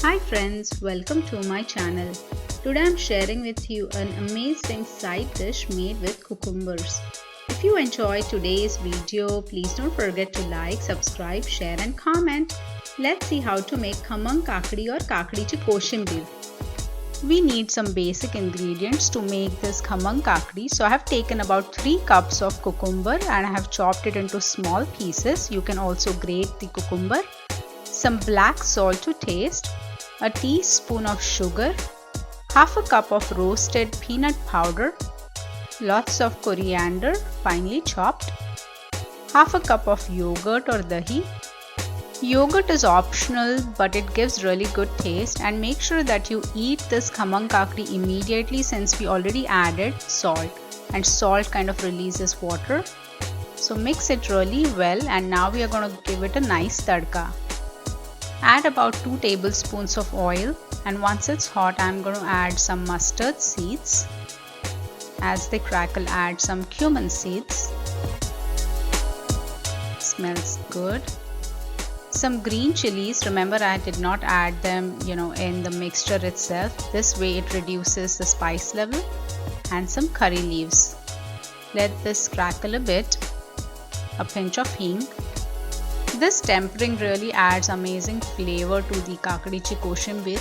Hi friends, welcome to my channel. Today I'm sharing with you an amazing side dish made with cucumbers. If you enjoyed today's video, please don't forget to like, subscribe, share and comment. Let's see how to make Khamang Kakdi or Kakdichi Koshimbir. We need some basic ingredients to make this Khamang Kakdi. So I have taken about 3 cups of cucumber and I have chopped it into small pieces. You can also grate the cucumber. Some black salt to taste, a teaspoon of sugar, half a cup of roasted peanut powder, lots of coriander finely chopped, half a cup of yogurt or dahi. Yogurt is optional but it gives really good taste, and make sure that you eat this Khamang Kakdi immediately since we already added salt and salt kind of releases water. So mix it really well, and now we are going to give it a nice tadka. Add about 2 tablespoons of oil, and once it's hot I'm going to add some mustard seeds. As they crackle, add some cumin seeds. Smells good. Some green chilies, remember I did not add them in the mixture itself. This way it reduces the spice level. And some curry leaves. Let this crackle a bit. A pinch of hing. This tempering really adds amazing flavor to the Kakdichi Koshimbir.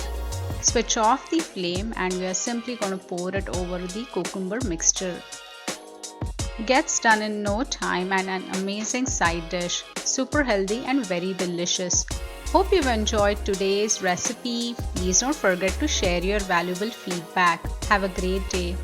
Switch off the flame and we are simply going to pour it over the cucumber mixture. Gets done in no time and an amazing side dish. Super healthy and very delicious. Hope you've enjoyed today's recipe. Please don't forget to share your valuable feedback. Have a great day.